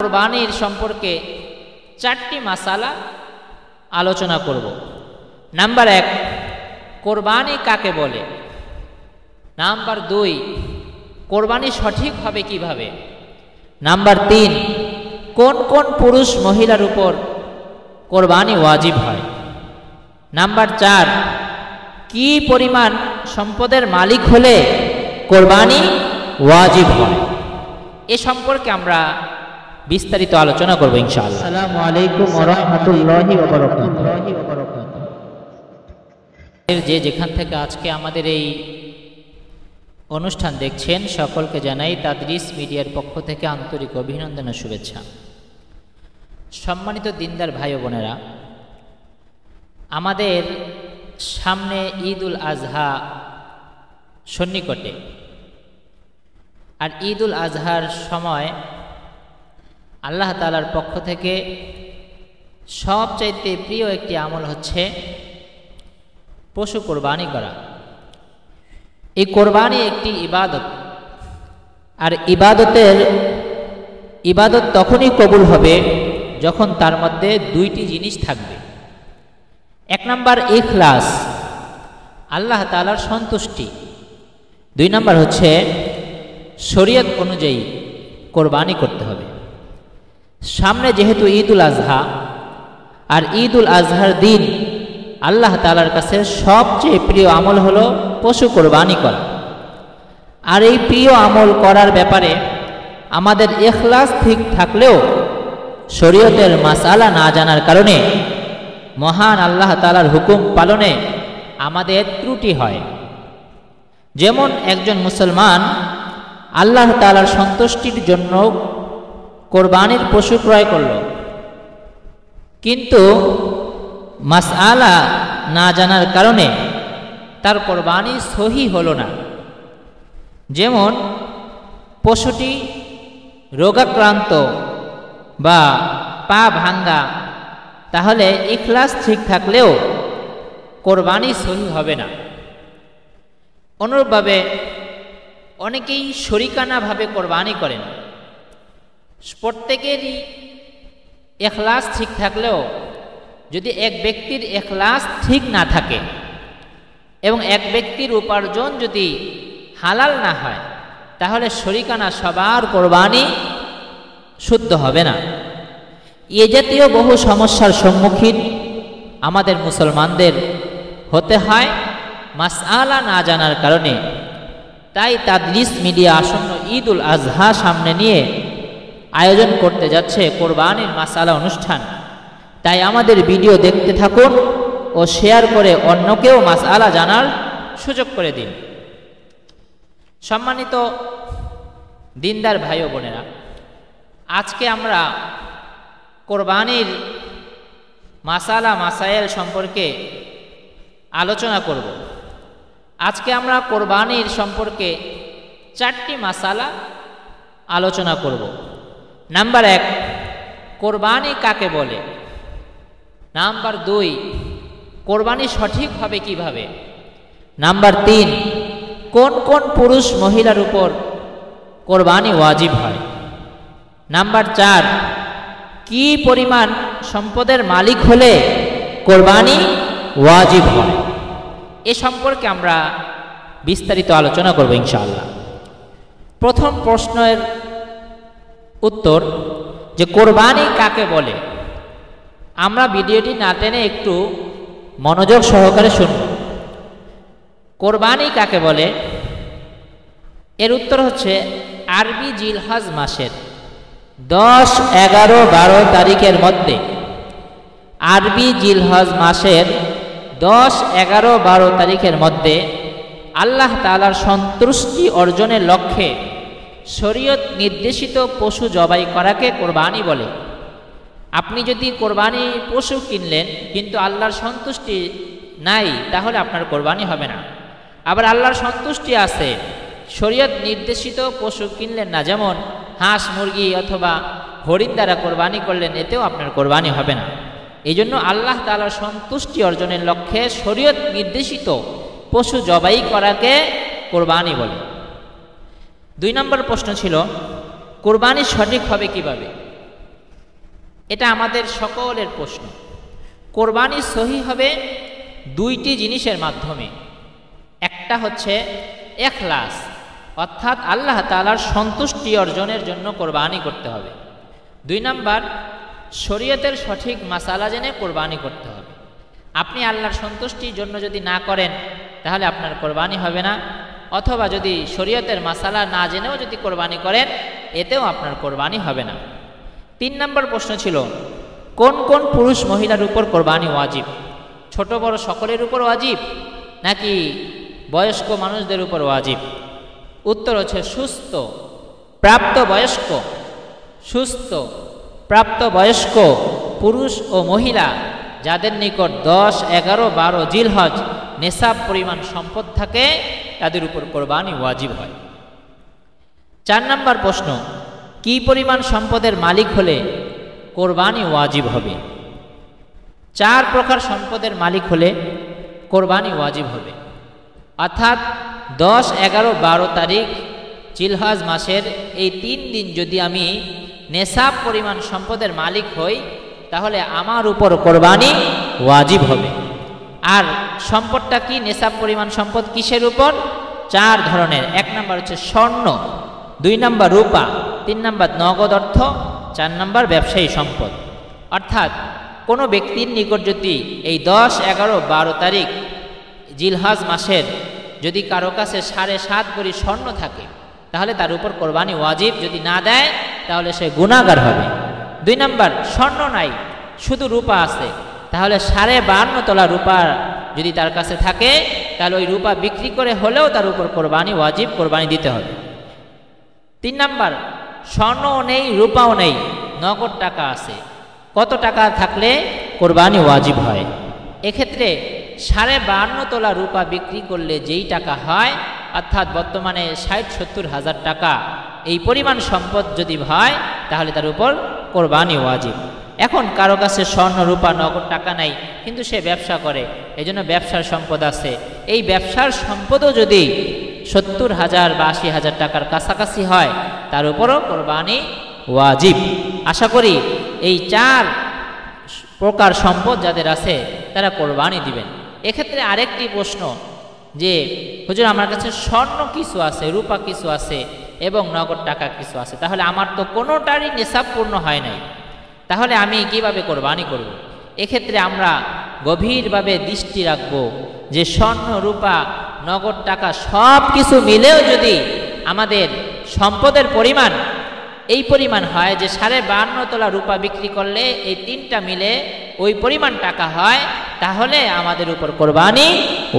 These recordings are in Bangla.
কুরবানির সম্পর্কে চারটি মাসালা আলোচনা করব। নাম্বার 1, কোরবানি কাকে বলে। নাম্বার 2, কোরবানি সঠিক হবে কিভাবে। নাম্বার 3, কোন কোন পুরুষ মহিলার উপর কোরবানি ওয়াজিব হয়। নাম্বার 4, কি পরিমাণ সম্পদের মালিক হলে কোরবানি ওয়াজিব হয়। এ সম্পর্কে আমরা বিস্তারিত আলোচনা করব ইনশাআল্লাহ। আসসালামু আলাইকুম ওয়া রাহমাতুল্লাহি ওয়া বারাকাতুহু। যে যেখান থেকে আজকে আমাদের এই অনুষ্ঠান দেখছেন সকলকে জানাই তাদরিস মিডিয়ার পক্ষ থেকে আন্তরিক অভিনন্দন ও শুভেচ্ছা। সম্মানিত দিনদার ভাই ও বোনেরা, আমাদের সামনে ঈদ উল আজহা সন্নিকটে। আর ঈদ উল আজহার সময় আল্লাহ তাআলার পক্ষ থেকে সবচাইতে প্রিয় একটি আমল হচ্ছে পশু কোরবানি করা। এই কোরবানি একটি ইবাদত, আর ইবাদত তখনই কবুল হবে যখন তার মধ্যে দুইটি জিনিস থাকবে। 1 নাম্বার ইখলাস, আল্লাহ তাআলার সন্তুষ্টি। 2 নাম্বার হচ্ছে শরীয়ত অনুযায়ী কোরবানি করতে হবে। সামনে যেহেতু ঈদ উল আজহা, আর ঈদ উল আজহার দিন আল্লাহ তাআলার কাছে সবচেয়ে প্রিয় আমল হলো পশু কোরবানি করা। আর এই প্রিয় আমল করার ব্যাপারে আমাদের ইখলাস ঠিক থাকলেও শরীয়তের মাসালা না জানার কারণে মহান আল্লাহ তাআলার হুকুম পালনে আমাদের ত্রুটি হয়। যেমন একজন মুসলমান আল্লাহ তাআলার সন্তুষ্টির জন্য কোরবানির পশু ক্রয় করল, কিন্তু মাসআলা না জানার কারণে তার কোরবানি সহি হলো না। যেমন পশুটি রোগাক্রান্ত বা পা ভাঙ্গা, তাহলে ইখলাস ঠিক থাকলেও কোরবানি সহি হবে না। অনুরূপভাবে অনেকেই শরিকানাভাবে কোরবানি করেন। প্রত্যেকেরই ইখলাস ঠিক থাকলেও যদি এক ব্যক্তির ইখলাস ঠিক না থাকে এবং এক ব্যক্তির উপার্জন যদি হালাল না হয়, তাহলে শরিকানা সবার কোরবানি শুদ্ধ হবে না। এ জাতীয় বহু সমস্যার সম্মুখীন আমাদের মুসলমানদের হতে হয় মাসআলা না জানার কারণে। তাই তাদরিস মিডিয়া আসন্ন ঈদ উল আজহা সামনে নিয়ে আয়োজন করতে যাচ্ছে কোরবানির মাসআলা অনুষ্ঠান। তাই আমাদের ভিডিও দেখতে থাকুন ও শেয়ার করে অন্যকেও মাসআলা জানার সুযোগ করে দিন। সম্মানিত দিনদার ভাই ও বোনেরা, আজকে আমরা কোরবানির মাসাইল সম্পর্কে আলোচনা করব। আজকে আমরা কোরবানির সম্পর্কে 4টি মাসালা আলোচনা করব। নাম্বার 1, কোরবানি কাকে বলে। নাম্বার 2, কোরবানি সঠিক হবে কিভাবে। নাম্বার 3, কোন কোন পুরুষ মহিলার উপর কোরবানি ওয়াজিব হয়। নাম্বার 4, কি পরিমাণ সম্পদের মালিক হলে কোরবানি ওয়াজিব হয়। এ সম্পর্কে আমরা বিস্তারিত আলোচনা করব ইনশাআল্লাহ। প্রথম প্রশ্নের উত্তর, যে কোরবানি কাকে বলে। আমরা ভিডিওটি না টেনে একটু মনোযোগ সহকারে শুনুন। কোরবানি কাকে বলে, এর উত্তর হচ্ছে আরবি জিলহজ মাসের 10, 11, 12 তারিখের মধ্যে, আরবি জিলহজ মাসের 10, 11, 12 তারিখের মধ্যে আল্লাহ তাআলার সন্তুষ্টি অর্জনের লক্ষ্যে শরীয়ত নির্দেশিত পশু জবাই করাকে কোরবানি বলে। আপনি যদি কোরবানি পশু কিনলেন কিন্তু আল্লাহর সন্তুষ্টি নাই, তাহলে আপনার কোরবানি হবে না। আবার আল্লাহর সন্তুষ্টি আছে, শরীয়ত নির্দেশিত পশু কিনলেন না, যেমন হাঁস, মুরগি অথবা হরিণ দ্বারা কোরবানি করলেন, এতেও আপনার কোরবানি হবে না। এই জন্য আল্লাহ তাআলার সন্তুষ্টি অর্জনের লক্ষ্যে শরীয়ত নির্দেশিত পশু জবাই করাকে কোরবানি বলে। 2 নম্বর প্রশ্ন ছিল কোরবানি সঠিক হবে কিভাবে। এটা আমাদের সকলের প্রশ্ন। কোরবানি সহি হবে দুইটি জিনিসের মাধ্যমে। একটা হচ্ছে ইখলাস, অর্থাৎ আল্লাহ তাআলার সন্তুষ্টি অর্জনের জন্য কোরবানি করতে হবে। 2 নাম্বার, শরীয়তের সঠিক মাসালা জেনে কোরবানি করতে হবে। আপনি আল্লাহর সন্তুষ্টির জন্য যদি না করেন তাহলে আপনার কোরবানি হবে না, অথবা যদি শরীয়তের মাসালা না জেনেও যদি কোরবানি করেন এতেও আপনার কোরবানি হবে না। 3 নম্বর প্রশ্ন ছিল কোন কোন পুরুষ মহিলার উপর কোরবানি ওয়াজিব? ছোট বড় সকলের উপর ওয়াজিব নাকি বয়স্ক মানুষদের উপর ওয়াজিব? উত্তর হচ্ছে সুস্থ প্রাপ্তবয়স্ক পুরুষ ও মহিলা যাদের নিকট 10, 11, 12 জিলহজ নেসাব পরিমাণ সম্পদ থাকে তাদের উপর কোরবানি ওয়াজিব হয়। 4 নম্বর প্রশ্ন, কি পরিমাণ সম্পদের মালিক হলে কোরবানি ওয়াজিব হবে? 4 প্রকার সম্পদের মালিক হলে কোরবানি ওয়াজিব হবে। অর্থাৎ 10, 11, 12 তারিখ জিলহজ মাসের এই 3 দিন যদি আমি নেসাব পরিমাণ সম্পদের মালিক হই তাহলে আমার উপর কোরবানি ওয়াজিব হবে। আর সম্পদটা কি? নেসাব পরিমাণ সম্পদ কিসের উপর? 4 ধরনের। 1 নম্বর হচ্ছে স্বর্ণ, 2 নম্বর রূপা, 3 নম্বর নগদ অর্থ, 4 নম্বর ব্যবসায়ী সম্পদ। অর্থাৎ কোনো ব্যক্তির নিকট যদি এই 10, 11, 12 তারিখ জিলহজ মাসের যদি কারো কাছে 7.5 ভরি স্বর্ণ থাকে তাহলে তার উপর কোরবানি ওয়াজিব। যদি না দেয় তাহলে সে গুনাহগার হবে। 2 নম্বর, স্বর্ণ নাই, শুধু রূপা আছে, তাহলে 52.5 তোলা রূপা যদি তার কাছে থাকে তাহলে ওই রূপা বিক্রি করে হলেও তার উপর কোরবানি ওয়াজিব, কোরবানি দিতে হবে। 3 নম্বর, স্বর্ণও নেই রূপাও নেই, নগদ টাকা আছে। কত টাকা থাকলে কোরবানি ওয়াজিব হয়? এক্ষেত্রে 52.5 তোলা রূপা বিক্রি করলে যেই টাকা হয়, অর্থাৎ বর্তমানে 60-70 হাজার টাকা, এই পরিমাণ সম্পদ যদি হয় তাহলে তার উপর কোরবানি ওয়াজিব। এখন কারো কাছে স্বর্ণ রূপা নগদ টাকা নাই কিন্তু সে ব্যবসা করে, এই জন্য ব্যবসার সম্পদ আছে, এই ব্যবসার সম্পদও যদি 70,000 বা 80,000 টাকার কাছাকাছি হয় তার উপরও কোরবানি ওয়াজিব। আশা করি এই 4 প্রকার সম্পদ যাদের আছে তারা কোরবানি দিবেন। এক্ষেত্রে আরেকটি প্রশ্ন যে হুজুর আমার কাছে স্বর্ণ কিছু আছে, রূপা কিছু আছে এবং নগদ টাকা কিছু আছে, তাহলে আমার তো কোনোটারই নিসাব পূর্ণ হয় নাই, তাহলে আমি কিভাবে কোরবানি করব? এক্ষেত্রে আমরা গভীরভাবে দৃষ্টি রাখব যে স্বর্ণ রূপা নগদ টাকা সব কিছু মিলেও যদি আমাদের সম্পদের পরিমাণ এই পরিমাণ হয় যে 52.5 তোলা রূপা বিক্রি করলে এই 3টা মিলে ওই পরিমাণ টাকা হয় তাহলে আমাদের উপর কোরবানি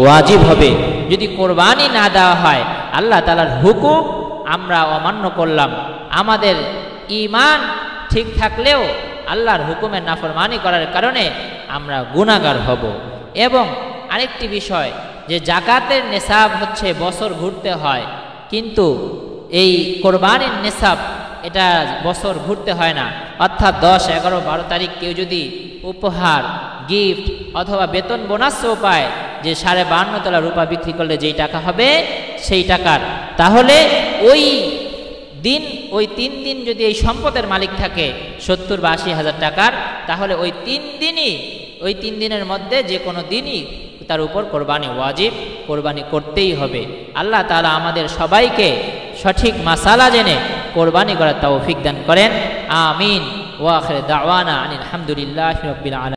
ওয়াজিব হবে। যদি কোরবানি না দেওয়া হয় আল্লাহ তাআলার হুকুম আমরা অমান্য করলাম, আমাদের ঈমান ঠিক থাকলেও আল্লাহর হুকুমের নাফরমানি করার কারণে আমরা গুনাহগার হব। এবং আরেকটি বিষয় যে যাকাতের নেসাব হচ্ছে বছর ঘুরতে হয়, কিন্তু এই কোরবানির নেসাব এটা বছর ঘুরতে হয় না। অর্থাৎ 10, 11, 12 তারিখ কেউ যদি উপহার, গিফট অথবা বেতন বোনাসও পায় যে 52.5 তোলা রূপা বিক্রি করলে যেই টাকা হবে সেই টাকার, তাহলে ওই দিন ওই 3 দিন যদি এই সম্পদের মালিক থাকে 70 বা 80 হাজার টাকার, তাহলে ওই 3 দিনের মধ্যে যে কোনো দিনই তার উপর কোরবানি ওয়াজিব, কোরবানি করতেই হবে। আল্লাহ তাআলা আমাদের সবাইকে সঠিক মাসালা জেনে কোরবানি করার তৌফিক দান করেন। আমিন। ওয়া আখির দাওয়ানা আনিল হামদুলিল্লাহি রাব্বিল আলামিন।